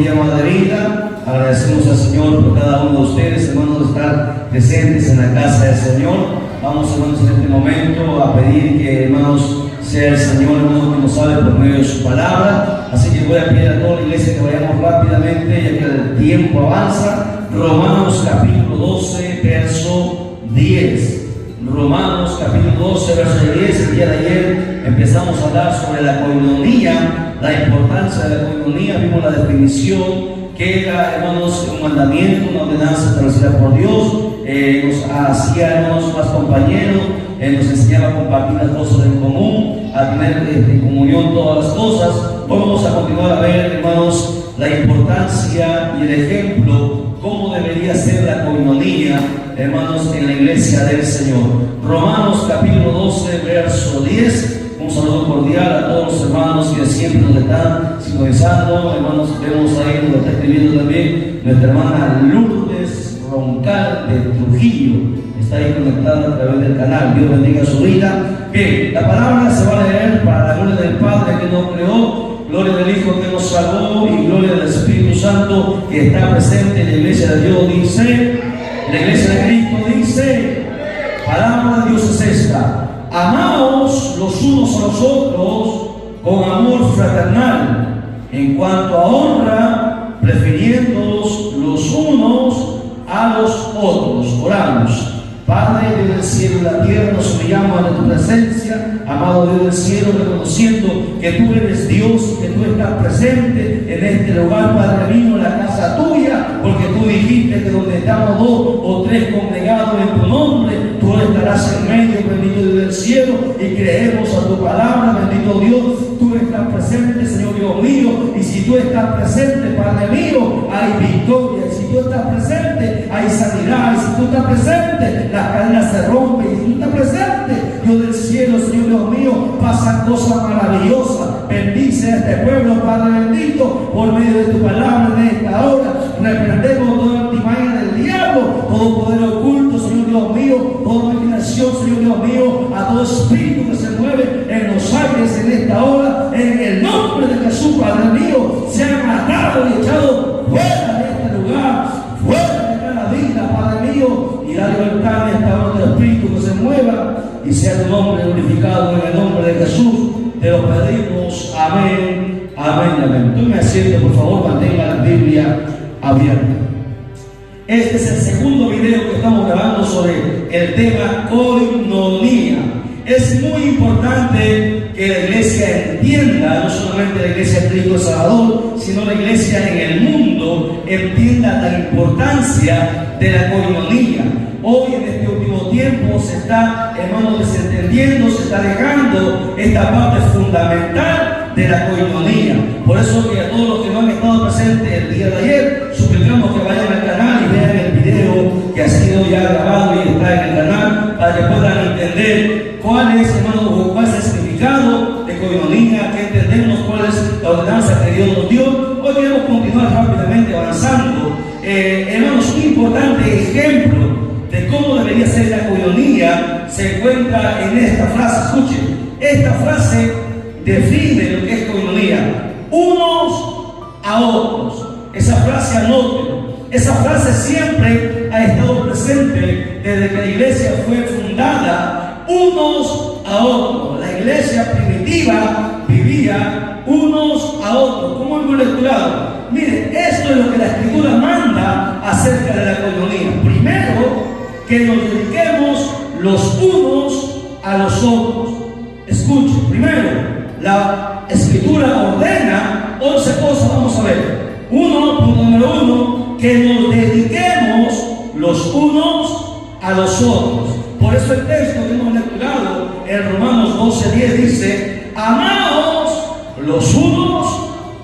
llama de vida. Agradecemos al Señor por cada uno de ustedes, hermanos, de estar presentes en la casa del Señor. Vamos, hermanos, en este momento a pedir que, hermanos, sea el Señor, hermanos, que nos hable por medio de su palabra. Así que voy a pedir a toda la iglesia que vayamos rápidamente, ya que el tiempo avanza. Romanos capítulo 12, verso 10. Romanos capítulo 12, verso 10. El día de ayer empezamos a hablar sobre la coinonía, la importancia de la coinonía. Vimos la definición que era, hermanos, un mandamiento, una ordenanza establecida por Dios. Nos hacía, hermanos, más compañeros, nos enseñaba a compartir las cosas en común, a tener en comunión todas las cosas. Hoy vamos a continuar a ver, hermanos, la importancia y el ejemplo, cómo debería ser la coinonía, hermanos, en la iglesia del Señor. Romanos capítulo 12, verso 10. Un saludo cordial a todos los hermanos que siempre nos están sintonizando. Hermanos, vemos ahí, nos está escribiendo también nuestra hermana Lourdes Roncal de Trujillo. Está ahí conectada a través del canal. Dios bendiga su vida. Bien, la palabra se va a leer para la gloria del Padre que nos creó, gloria del Hijo que nos salvó y gloria del Espíritu Santo que está presente en la iglesia de Dios. Dice, la iglesia de Cristo dice, palabra de Dios es esta: amaos los unos a los otros con amor fraternal, en cuanto a honra, prefiriéndoos los unos a los otros. Oramos. Padre, Dios del cielo y la tierra, nos humillamos ante tu presencia, amado Dios del cielo, reconociendo que tú eres Dios y que tú estás presente en este lugar, Padre mío, en la casa tuya, porque tú dijiste que donde estamos dos o tres congregados en tu nombre, tú estarás en medio, bendito Dios del cielo, y creemos a tu palabra, bendito Dios. Tú estás presente, Señor Dios mío, y si tú estás presente, Padre mío, hay victoria. Y si tú estás presente, hay sanidad. Y si tú estás presente, las cadenas se rompen. Y si tú estás presente, Dios del cielo, Señor Dios mío, pasan cosas maravillosas. Bendice a este pueblo, Padre bendito, por medio de tu palabra en esta hora. Reprendemos toda antimaña del diablo, todo poder oculto, Señor Dios mío, toda inclinación, Señor Dios mío, a todo espíritu que se mueve en los aires en esta hora. En el nombre de Jesús, Padre mío, sea matado y echado fuera de este lugar, fuera de cada vida, Padre mío, y la libertad en esta hora del espíritu que se mueva y sea tu nombre glorificado en el nombre de Jesús. Te lo pedimos. Amén, amén, amén. Tome asiento, por favor, mantenga la Biblia abierta. Este es el segundo video que estamos grabando sobre el tema coinonía. Es muy importante que la iglesia entienda, no solamente la iglesia de Cristo Salvador, sino la iglesia en el mundo entienda la importancia de la coinonía. Hoy en este último tiempo se está, hermanos, desentendiendo, se está dejando esta parte fundamental de la coinonía. Por eso que a todos los que no han estado presentes el día de ayer, suplicamos que vayan al canal y vean el video que ha sido ya grabado y está en el canal, para que puedan entender cuál es, hermanos, cuál es el significado de coinonía, que entendemos cuál es la ordenanza que Dios nos dio. Hoy queremos continuar rápidamente avanzando. Hermanos, un importante ejemplo de cómo debería ser la coinonía se encuentra en esta frase. Escuchen, esta frase define lo que es coinonía: unos a otros. Esa frase anótenlo. Esa frase siempre ha estado presente desde que la iglesia fue fundada. Unos a otros. La iglesia primitiva vivía unos a otros. ¿Cómo hemos lecturado? Miren, esto es lo que la Escritura manda acerca de la coinonía. Primero, que nos dediquemos los unos a los otros. Escuchen, primero, la Escritura ordena 11 cosas. Vamos a ver. Punto número 1, que nos dediquemos los unos a los otros. Por eso el texto que hemos lecturado en Romanos 12:10 dice: amaos los unos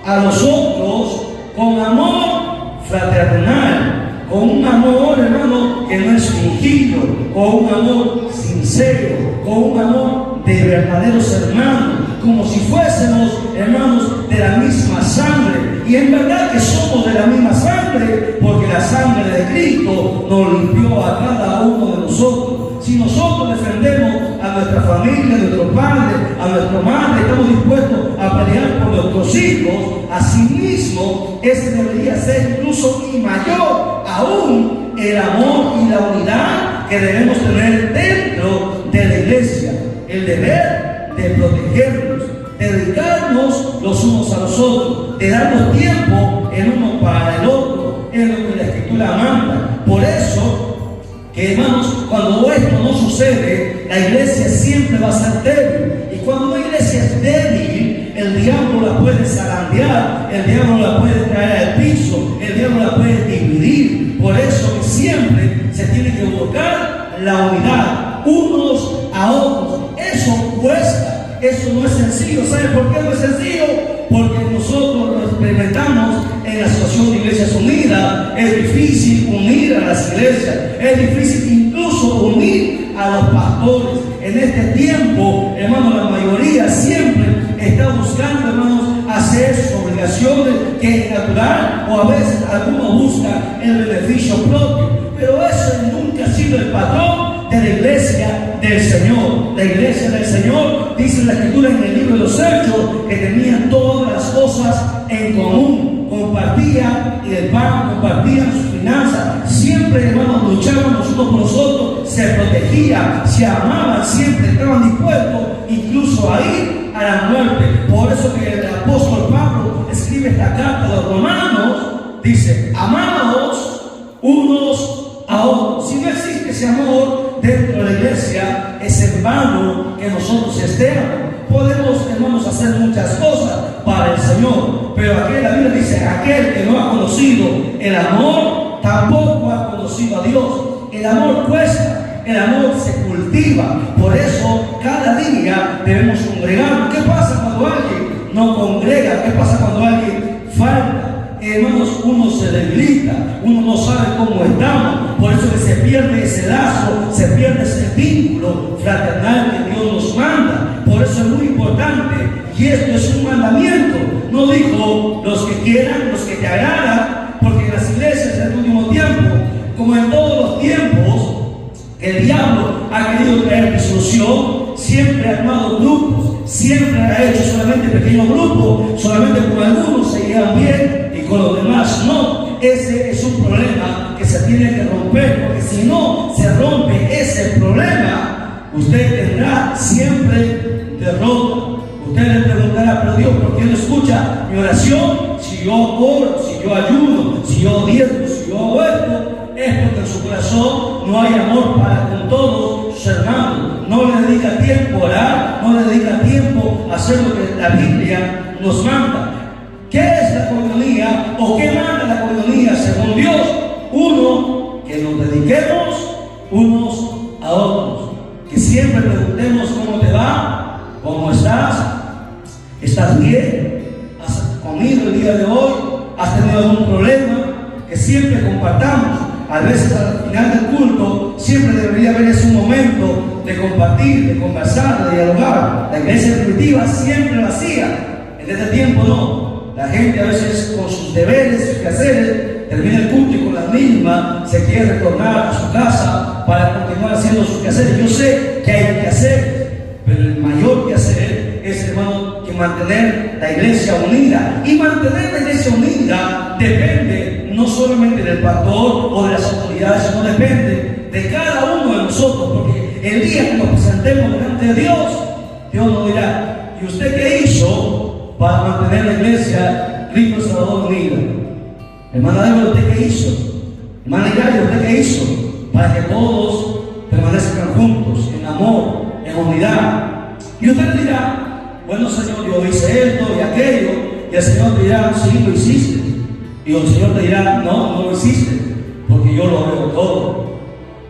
a los otros con amor fraternal, con un amor, hermano, que no es fingido, con un amor sincero, con un amor de verdaderos hermanos, como si fuésemos hermanos de la misma sangre. Y en verdad que somos de la misma sangre, porque la sangre de Cristo nos limpió a cada uno de nosotros. Si nosotros defendemos a nuestra familia, a nuestro padre, a nuestra madre, estamos dispuestos a pelear por nuestros hijos, asimismo, ese debería ser incluso y mayor aún el amor y la unidad que debemos tener dentro de la iglesia. El deber de protegernos, de dedicarnos los unos a los otros, de darnos tiempo el uno para el otro, es lo que la Escritura manda. Por eso, que hermanos, cuando esto no sucede, la iglesia siempre va a ser débil. Y cuando una iglesia es débil, el diablo la puede zarandear, el diablo la puede traer al piso, el diablo la puede dividir. Por eso que siempre se tiene que buscar la unidad, unos a otros. Eso cuesta, eso no es sencillo. ¿Saben por qué no es sencillo? Porque nosotros lo experimentamos en la Asociación de Iglesias Unidas. Es difícil unir a las iglesias, es difícil incluso unir a los pastores. En este tiempo, hermanos, la mayoría siempre está buscando, hermanos, hacer sus obligaciones, que es natural, o a veces algunos buscan el beneficio propio. Pero eso nunca ha sido el patrón de la iglesia del Señor. La iglesia del Señor, dice la Escritura en el libro de los Hechos, que tenían todas las cosas en común. Compartían el pan, compartían sus finanzas. Siempre, hermanos, luchaban los unos por los otros, se protegían, se amaban, siempre estaban dispuestos incluso a ir a la muerte. Por eso que el apóstol Pablo escribe esta carta a los romanos, dice: amados unos a otros. Si no existe ese amor dentro de la iglesia, es en vano que nosotros estemos. Podemos, hermanos, hacer muchas cosas para el Señor, pero aquí la Biblia dice: aquel que no ha conocido el amor, tampoco ha conocido a Dios. El amor cuesta, el amor se cultiva. Por eso cada día debemos congregar. ¿Qué pasa cuando alguien no congrega? ¿Qué pasa cuando alguien falta? Hermanos, uno se debilita, uno no sabe cómo estamos. Por eso que se pierde ese lazo, se pierde ese vínculo fraternal que Dios nos manda. Por eso es muy importante, y esto es un mandamiento. No dijo los que quieran, los que te agradan, porque en las iglesias en el último tiempo, como en todos los tiempos, el diablo ha querido traer disolución. Siempre ha armado grupos, siempre ha hecho solamente pequeños grupos, solamente con algunos se llevan bien y con los demás no. Ese es un problema que se tiene que romper, porque si no se rompe ese problema, usted tendrá siempre derrota. Usted le preguntará: pero Dios, ¿por qué no escucha mi oración? Si yo oro, si yo ayuno, si yo diezmo, si yo hago esto, es porque en su corazón no hay amor para con todos sus hermanos. No le dedica tiempo a orar, no le dedica tiempo a hacer lo que la Biblia nos manda. ¿Qué es la coinonía o qué manda la coinonía según Dios? Uno, que nos dediquemos unos a otros, que siempre preguntemos: ¿cómo te va? ¿Cómo estás? ¿Estás bien? ¿Has comido el día de hoy? ¿Has tenido algún problema? Que siempre compartamos. A veces al final del culto siempre debería haber ese momento de compartir, de conversar, de dialogar. La iglesia primitiva siempre lo hacía. En este tiempo no. La gente a veces con sus deberes, sus quehaceres, termina el culto y con la misma se quiere retornar a su casa para continuar haciendo sus quehaceres. Yo sé que hay quehaceres, pero el mayor quehacer es, hermano, que mantener la iglesia unida. Y mantener la iglesia unida depende no solamente del pastor o de las autoridades, sino depende de cada uno de nosotros, porque el día que nos presentemos delante de Dios, Dios nos dirá: ¿y usted qué hizo para mantener la iglesia Cristo Salvador unida? Hermana Débora, ¿usted qué hizo? Hermana Ignacio, ¿usted qué hizo para que todos permanezcan juntos, en amor, en unidad? Y usted dirá: bueno, Señor, yo hice esto y aquello. Y el Señor te dirá: sí, lo hiciste. Y el Señor te dirá: no lo hiciste, porque yo lo veo todo.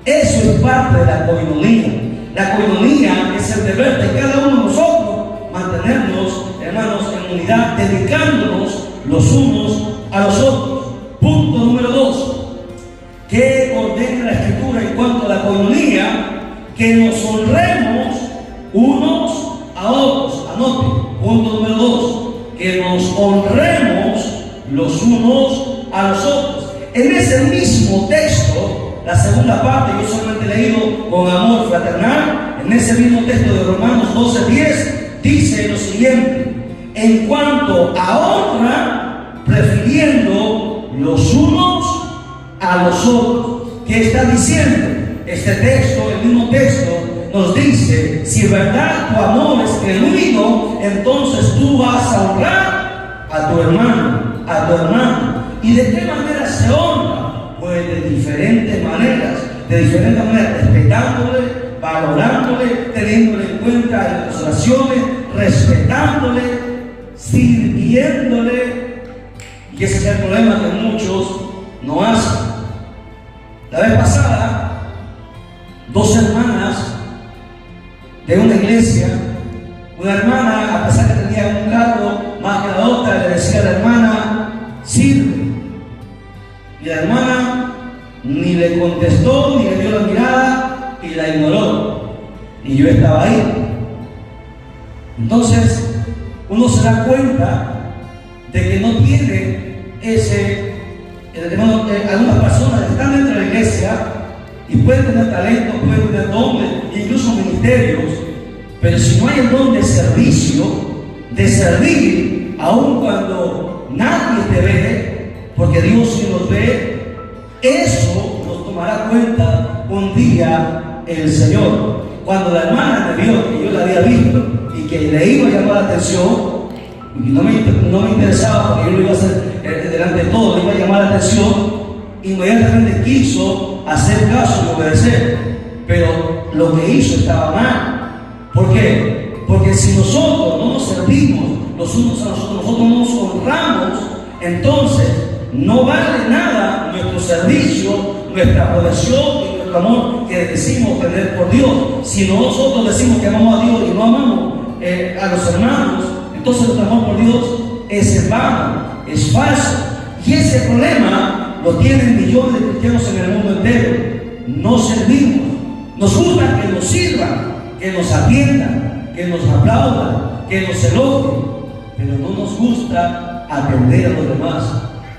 Eso es parte de la coinonía. La coinonía es el deber de cada uno de nosotros, mantenernos, hermanos, en unidad, dedicándonos los unos a los otros. Punto número 2. ¿Qué ordena la Escritura en cuanto a la coinonía? Que nos honremos unos a otros. Anote, punto número 2. Que nos honremos los unos a los otros. En ese mismo texto, la segunda parte, yo solamente he leído con amor fraternal. En ese mismo texto de Romanos 12:10 dice lo siguiente: en cuanto a honra, prefiriendo los unos a los otros. ¿Qué está diciendo? Este texto, el mismo texto, nos dice: si en verdad tu amor es genuino, entonces tú vas a honrar a tu hermano, a tu hermano. ¿Y de qué manera se honra? Pues de diferentes maneras, respetándole, valorándole, teniéndole en cuenta en las oraciones, respetándole, sirviéndole. Y ese es el problema que muchos no hacen. La vez pasada, dos hermanas de una iglesia, una hermana, a pesar que tenía un cargo más que la otra, le decía a la hermana: sirve. Y la hermana ni le contestó, ni le dio la mirada, y la ignoró. Y yo estaba ahí. Entonces, uno se da cuenta de que no tiene algunas personas están dentro de la iglesia y pueden tener talentos, pueden tener dones, incluso ministerios, pero si no hay el don de servicio, de servir, aun cuando nadie te ve, porque Dios sí nos ve, eso nos tomará cuenta un día el Señor. Cuando la hermana me vio que yo la había visto y que le iba a llamar la atención, y no me interesaba, porque yo lo iba a hacer delante de todo, le iba a llamar la atención, inmediatamente quiso hacer caso y obedecer, pero lo que hizo estaba mal. ¿Por qué? Porque si nosotros no nos servimos los unos a los otros, nosotros no nos honramos, entonces no vale nada nuestro servicio, nuestra adoración y nuestro amor que decimos tener por Dios. Si nosotros decimos que amamos a Dios y no amamos a los hermanos, entonces nuestro amor por Dios es en vano, es falso. Y ese problema lo tienen millones de cristianos en el mundo entero. No servimos. Nos gusta que nos sirvan, que nos atiendan, que nos aplaudan, que nos elogien, pero no nos gusta atender a los demás.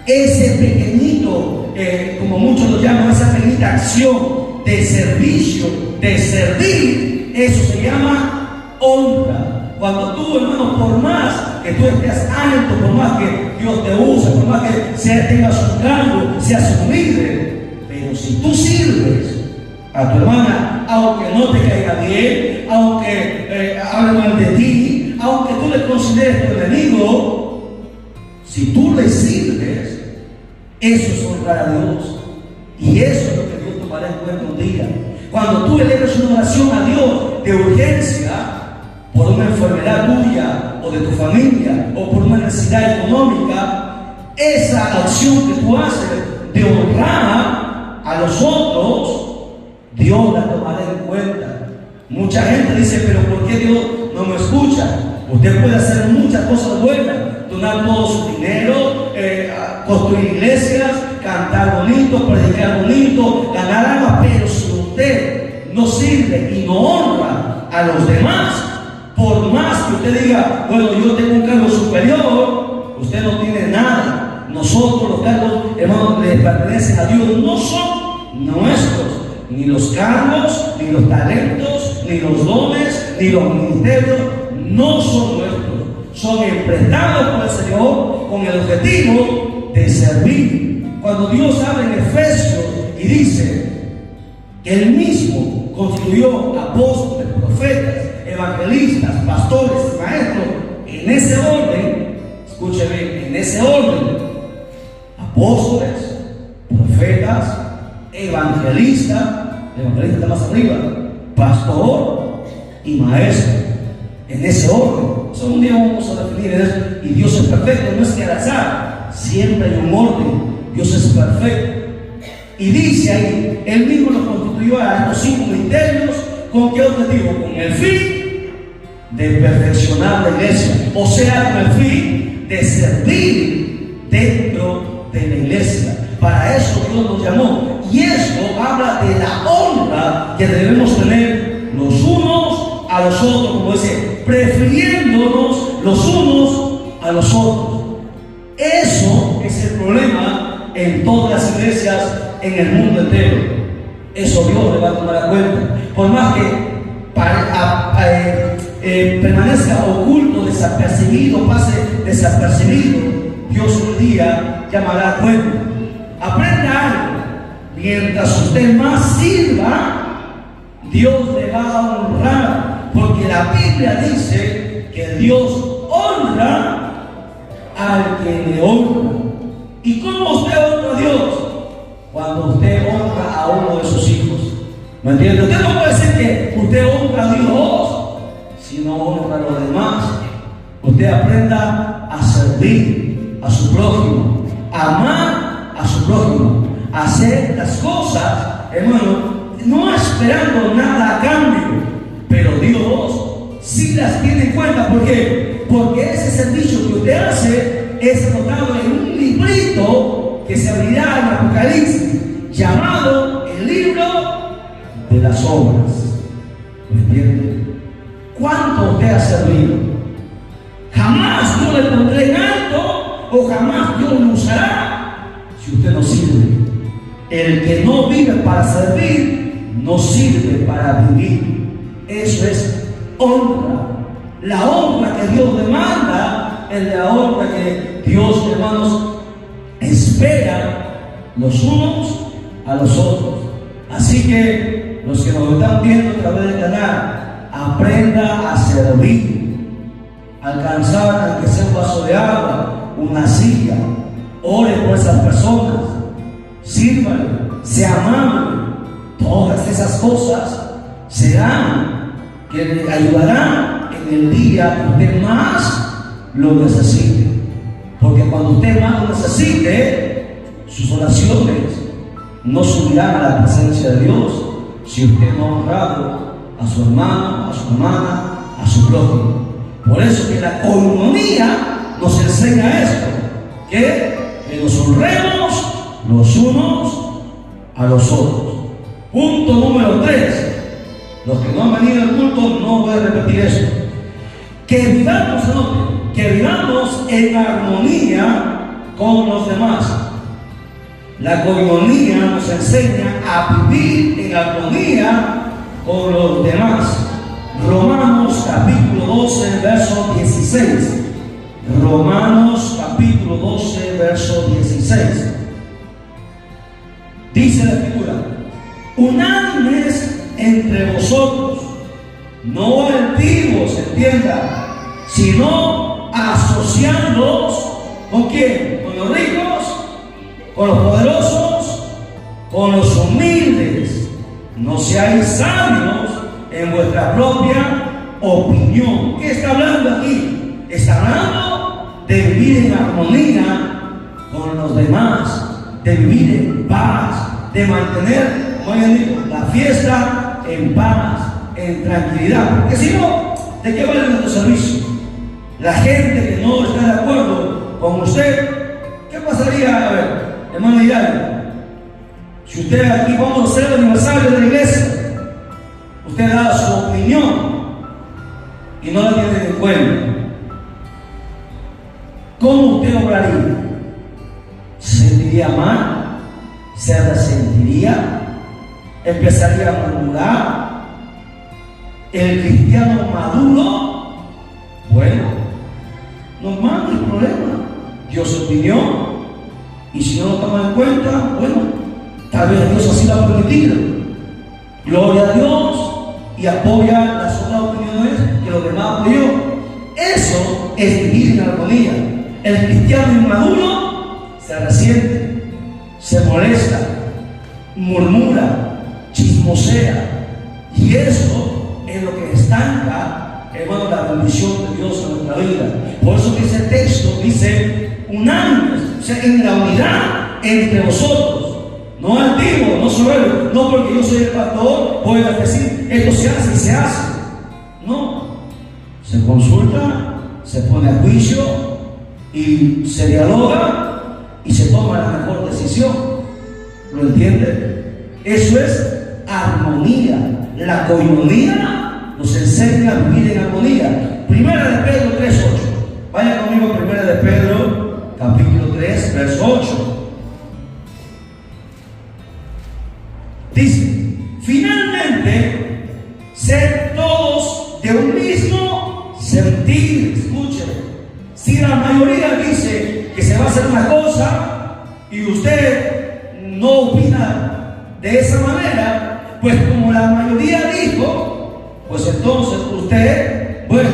Ese pequeñito, como muchos lo llaman, esa pequeñita acción de servicio, de servir, eso se llama honra. Cuando tú, hermano, por más que tú estés alto, por más que Dios te use, por más que tengas un cargo, seas un líder, pero si tú sirves a tu hermana, aunque no te caiga bien, aunque hable mal de ti, aunque tú le consideres tu enemigo, si tú le sirves, eso es honrar a Dios. Y eso es lo que Dios tomará en cuenta un día. Cuando tú elevas una oración a Dios de urgencia, por una enfermedad tuya o de tu familia o por una necesidad económica, esa acción que tú haces de honrar a los otros, Dios la tomará en cuenta. Mucha gente dice: pero ¿por qué Dios no me escucha? Usted puede hacer muchas cosas buenas, donar todo su dinero, construir iglesias, cantar bonito, predicar bonito, ganar almas, pero si usted no sirve y no honra a los demás, por más que usted diga: bueno, yo tengo un cargo superior, usted no tiene nada. Nosotros los cargos, hermanos, les pertenecen a Dios, no son nuestros. Ni los cargos, ni los talentos, ni los dones, ni los ministerios, no son nuestros. Son emprestados por el Señor con el objetivo de servir. Cuando Dios habla en Efesios y dice que Él mismo constituyó apóstoles, profetas, evangelistas, pastores y maestros, en ese orden, escúcheme, en ese orden: apóstoles, profetas, evangelista está más arriba, pastor y maestro, en ese orden. So, un día vamos a definir eso. Y Dios es perfecto, no es que al azar, siempre hay un orden. Dios es perfecto. Y dice ahí, Él mismo nos constituyó a estos 5 ministerios. ¿Con qué objetivo? Con el fin de perfeccionar la iglesia, o sea, con el fin de servir dentro de la iglesia. Para eso Dios nos llamó. Y esto habla de la honra que debemos tener los unos a los otros, como dice, prefiriéndonos los unos a los otros. Eso es el problema en todas las iglesias en el mundo entero. Eso Dios le va a tomar a cuenta. Por más que permanezca oculto, desapercibido, pase desapercibido, Dios un día llamará a cuenta. Aprenda algo. Mientras usted más sirva, Dios le va a honrar, porque la Biblia dice que Dios honra al que le honra. ¿Y cómo usted honra a Dios? Cuando usted honra a uno de sus hijos. ¿Me entiende? Usted no puede decir que usted honra a Dios si no honra a los demás. Usted aprenda a servir a su prójimo, a amar a su prójimo, a hacer las cosas, hermano, no esperando nada a cambio, pero Dios sí las tiene en cuenta. ¿Por qué? Porque ese servicio que usted hace es anotado en un librito que se abrirá en Apocalipsis, llamado el libro de las obras. ¿Me entiende? ¿Cuánto usted ha servido? Jamás yo le pondré en alto, o jamás Dios lo usará si usted no sirve. El que no vive para servir, no sirve para vivir. Eso es honra. La honra que Dios demanda es la honra que Dios, hermanos, espera los unos a los otros. Así que los que nos están viendo a través del canal, aprenda a servir, alcanzar aunque sea un vaso de agua, una silla, ore por esas personas, sírvale, sea amable. Todas esas cosas serán que le ayudarán en el día que usted más lo necesite. Porque cuando usted más lo necesite, sus oraciones no subirán a la presencia de Dios si usted no ha honrado a su hermano, a su hermana, a su prójimo. Por eso que la coinonía nos enseña esto, que nos honremos los unos a los otros. Punto número 3. Los que no han venido al culto, no voy a repetir esto. Que vivamos, ¿no? Que vivamos en armonía con los demás. La coinonía nos enseña a vivir en armonía con los demás. Romanos capítulo 12, verso 16. Romanos capítulo 12, verso 16. Dice la Escritura: unánimes entre vosotros, no altivos, entienda, sino asociándoos ¿con quién? Con los ricos, con los poderosos, con los humildes. No seáis sabios en vuestra propia opinión. ¿Qué está hablando aquí? Está hablando de vivir en armonía con los demás, de vivir en paz, de mantener, como ya digo, la fiesta en paz, en tranquilidad. Porque si no, ¿de qué vale nuestro servicio? La gente que no está de acuerdo con usted, ¿qué pasaría? A ver, hermano Hidalgo, si usted aquí vamos a hacer el aniversario de la iglesia, usted da su opinión y no la tiene en cuenta, ¿cómo usted obraría? ¿Se sentiría mal? ¿Se resentiría? ¿Empezaría a murmurar? ¿El cristiano maduro? Bueno, normal, no hay problema, dio su opinión, y si no lo toma en cuenta, bueno, tal vez Dios así lo ha permitido. Gloria a Dios, y apoya las otras opiniones que los demás apoyó. Eso es vivir en armonía. El cristiano inmaduro se resiente, se molesta, murmura, chismosea, y eso es lo que estanca, hermano, la bendición de Dios en nuestra vida. Por eso que ese texto dice unánimes, o sea, en la unidad entre vosotros, no altivo, no soberbio, no porque yo soy el pastor voy a decir esto se hace y se hace. No, se consulta, se pone a juicio y se dialoga y se toma la mejor decisión. ¿Lo entiende? Eso es armonía. La coinonía nos enseña a vivir en armonía. Primera de Pedro 3:8. Vaya conmigo, Primera de Pedro capítulo 3, verso 8. Dice: Finalmente, ser todos de un mismo sentir. Escuchen, si la mayoría dice que se va a hacer una cosa y usted no opina de esa manera, pues como la mayoría dijo, pues entonces usted, bueno,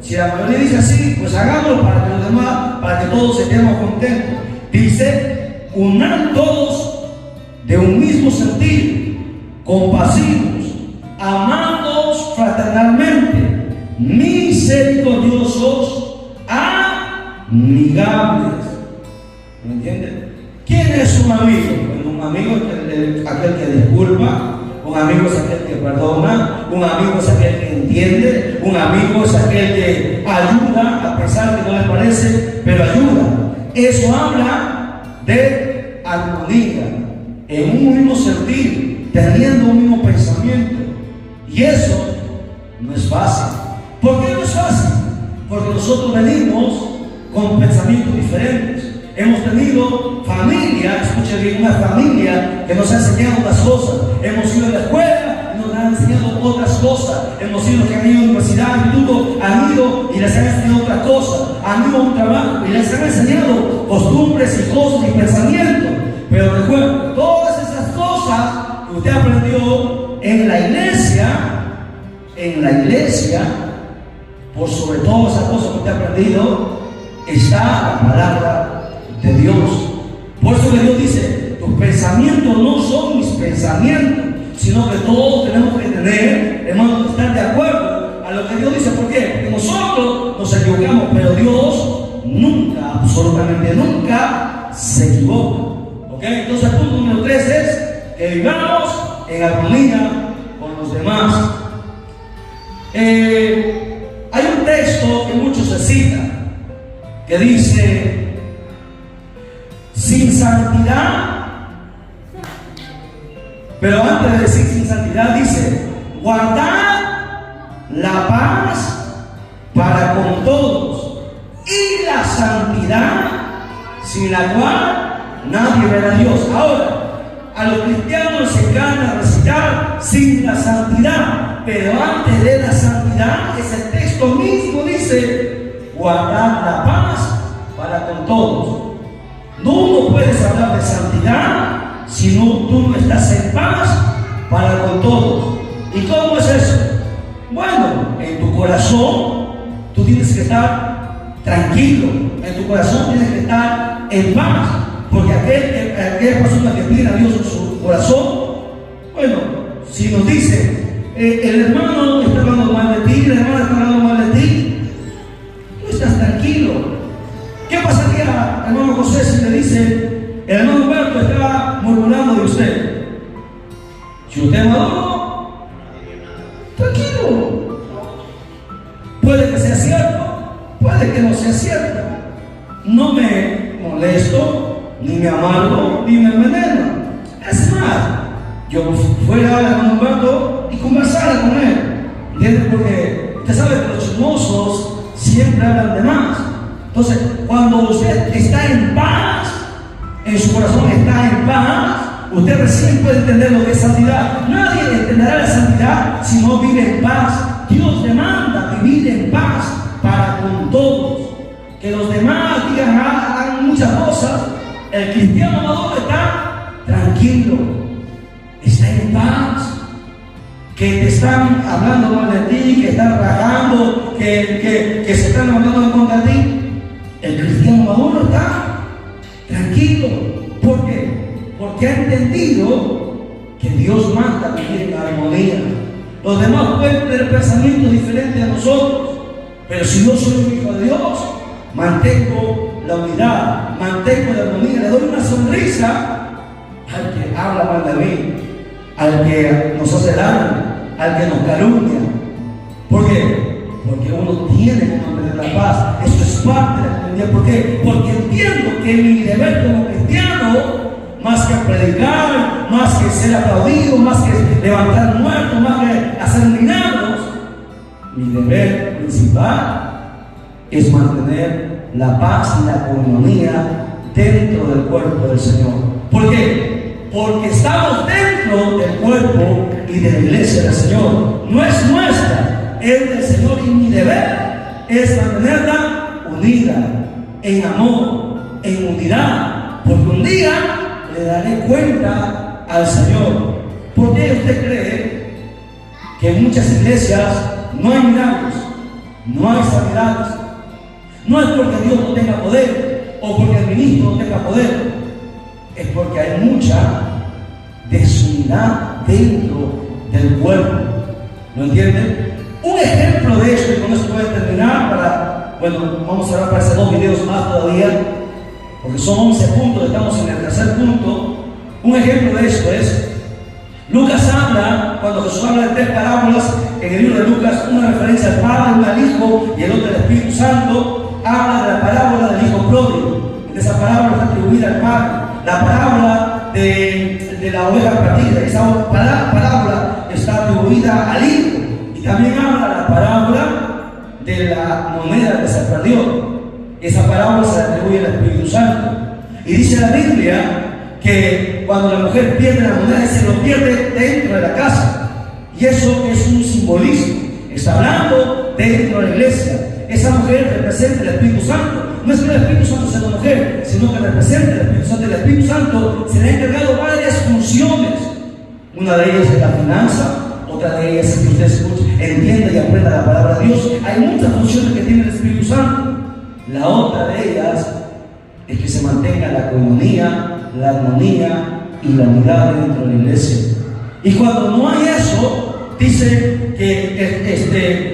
si la mayoría dice así, pues hagámoslo para que los demás, para que todos estemos contentos. Dice, unan todos de un mismo sentir, compasivos, amándoos fraternalmente, misericordiosos, amigables. ¿Me entienden? ¿Quién es un amigo? Bueno, un amigo es aquel que disculpa, un amigo es aquel que perdona, un amigo es aquel que entiende, un amigo es aquel que ayuda a pesar que no le parece, pero ayuda. Eso habla de armonía, en un mismo sentido, teniendo un mismo pensamiento. Y eso no es fácil. ¿Por qué no es fácil? Porque nosotros venimos con pensamientos diferentes. Hemos tenido familia, escuchen bien, una familia que nos ha enseñado unas cosas. Hemos ido a la escuela y nos han enseñado otras cosas. Hemos ido que han ido a la universidad, instituto, han ido y les han enseñado otras cosas. Han ido a un trabajo y les han enseñado costumbres y cosas y pensamientos. Pero recuerden, todas esas cosas que usted aprendió en la iglesia, por sobre todas esas cosas que usted ha aprendido, está la palabra de Dios. Por eso que Dios dice, tus pensamientos no son mis pensamientos, sino que todos tenemos que tener, hermanos, que estar de acuerdo a lo que Dios dice. ¿Por qué? Porque nosotros nos equivocamos, pero Dios nunca, absolutamente nunca, se equivoca. ¿Ok? Entonces el punto número 3 es que vivamos en armonía con los demás. Hay un texto que muchos se citan, que dice, sin santidad, pero antes de decir sin santidad dice, guardad la paz para con todos y la santidad, sin la cual nadie verá a Dios. Ahora, a los cristianos les encanta recitar sin la santidad, pero antes de la santidad, ese texto mismo dice, guardad la paz para con todos. No puedes hablar de santidad si tú no estás en paz para con todos. ¿Y cómo es eso? Bueno, en tu corazón tú tienes que estar tranquilo, en tu corazón tienes que estar en paz, porque aquella persona que pide a Dios en su corazón, bueno, si nos dice, el hermano está hablando mal de ti, la hermana está hablando mal de ti, tú estás tranquilo. ¿Qué pasaría, hermano José, si le dice, el hermano Humberto está murmurando de usted? Si usted es maduro, tranquilo. Puede que sea cierto, puede que no sea cierto. No me molesto, ni me amargo, ni me enveneno. Es más, yo fuera al hermano Humberto y conversara con él. ¿Entiendes? Porque usted sabe que los chismosos siempre hablan de más. Entonces, cuando usted está en paz, en su corazón está en paz, usted recién puede entender lo que es santidad. Nadie entenderá la santidad si no vive en paz. Dios demanda vivir en paz para con todos. Que los demás digan, hagan muchas cosas. El cristiano maduro está tranquilo, está en paz. Que te están hablando mal de ti, que están rajando, que se están hablando en contra de ti. El cristiano maduro está tranquilo. ¿Por qué? Porque ha entendido que Dios manda vivir en armonía. Los demás pueden tener pensamientos diferentes a nosotros, pero si yo soy un hijo de Dios, mantengo la unidad, mantengo la armonía, le doy una sonrisa al que habla mal de mí, al que nos hace daño, al que nos calumnia. ¿Por qué? Porque uno tiene que mantener la paz. Eso es parte de la comunidad. ¿Por qué? Porque entiendo que mi deber como cristiano, más que predicar, más que ser aplaudido, más que levantar muertos, más que hacer milagros, mi deber principal es mantener la paz y la comunión dentro del cuerpo del Señor. ¿Por qué? Porque estamos dentro del cuerpo y de la iglesia del Señor. No es nuestra, es del Señor, y mi deber es mantenerla unida, en amor, en unidad, porque un día le daré cuenta al Señor. ¿Por qué usted cree que en muchas iglesias no hay milagros, no hay sanidades? No es porque Dios no tenga poder o porque el ministro no tenga poder, es porque hay mucha desunidad dentro del cuerpo. ¿Lo entienden? Un ejemplo de esto, y con esto voy a terminar vamos a hablar para hacer 2 videos más todavía, porque son 11 puntos, estamos en el tercer punto. Un ejemplo de esto es, Lucas habla, cuando Jesús habla de 3 parábolas en el libro de Lucas, una referencia al Padre, una al Hijo y el otro al Espíritu Santo, habla de la parábola del Hijo pródigo. En esa parábola está atribuida al Padre. La parábola de la oveja perdida, esa parábola está atribuida al Hijo. Y también habla la parábola de la moneda que se perdió. Esa parábola se atribuye al Espíritu Santo. Y dice la Biblia que cuando la mujer pierde la moneda, se lo pierde dentro de la casa. Y eso es un simbolismo. Está hablando dentro de la iglesia. Esa mujer representa el Espíritu Santo. No es que el Espíritu Santo sea una mujer, sino que representa el Espíritu Santo. El Espíritu Santo se le ha encargado varias funciones. Una de ellas es la finanza, otra de ellas es que usted escuche, entienda y aprenda la palabra de Dios. Hay muchas funciones que tiene el Espíritu Santo. La otra de ellas es que se mantenga la comunión, la armonía y la unidad dentro de la iglesia. Y cuando no hay eso, dice que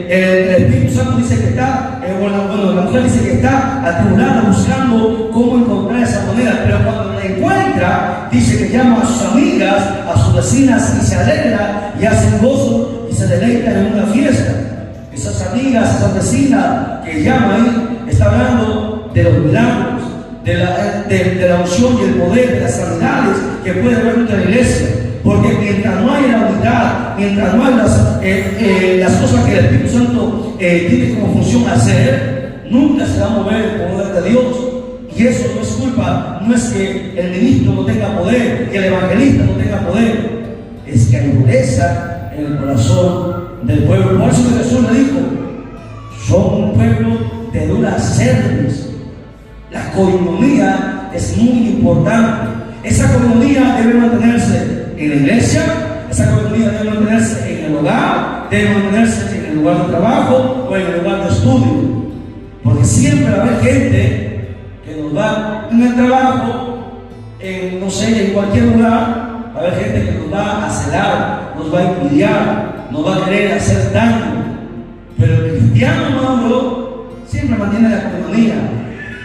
el Espíritu Santo dice que está, la mujer dice que está atribulada buscando cómo encontrar esa moneda, pero cuando la encuentra, dice que llama a sus amigas, a sus vecinas y se alegra y hace gozo y se deleita en una fiesta. Esas amigas, esas vecinas que llama ahí, está hablando de los milagros, de la unción y el poder, de las sanidades que puede haber en la iglesia. Porque mientras no hay la unidad, mientras no hay las cosas que el Espíritu Santo tiene como función hacer, nunca se va a mover el poder de Dios. Y eso no es culpa, no es que el ministro no tenga poder, que el evangelista no tenga poder, es que hay dureza en el corazón del pueblo. Por eso Jesús le dijo: son un pueblo de duras cerviz. La coinonía es muy importante. Esa coinonía debe mantenerse en la iglesia, esa comunidad debe mantenerse en el hogar, debe mantenerse en el lugar de trabajo o en el lugar de estudio, porque siempre va a haber gente que nos va en el trabajo, en cualquier lugar, va a haber gente que nos va a celar, nos va a envidiar, nos va a querer hacer daño. Pero el cristiano maduro siempre mantiene la comunidad,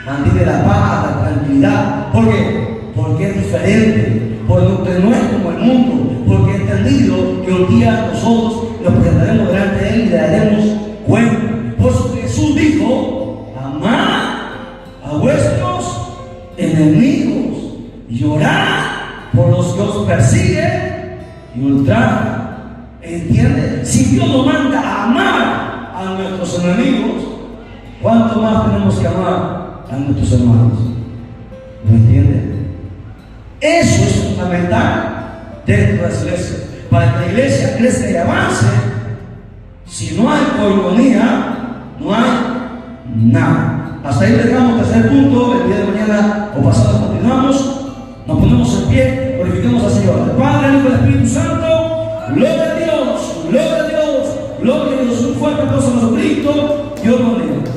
mantiene la paz, la tranquilidad. ¿Por qué? Porque es diferente. Porque no es como el mundo, porque he entendido que un día nosotros nos presentaremos delante de Él y le daremos cuenta. Por eso Jesús dijo: amad a vuestros enemigos, llorad por los que os persiguen y ultrajan. ¿Entiende? Si Dios nos manda a amar a nuestros enemigos, ¿cuánto más tenemos que amar a nuestros hermanos? ¿Lo entiende? Eso es fundamental dentro de las iglesias. Para que la iglesia crezca y avance, si no hay coinonía, no hay nada. Hasta ahí dejamos el tercer punto. El día de mañana o pasado continuamos. Nos ponemos en pie, glorifiquemos al Señor. El Padre, el Hijo y el Espíritu Santo. Gloria a Dios, gloria a Dios, gloria a Dios. Un fuerte aplauso a Jesucristo. Dios nos bendiga.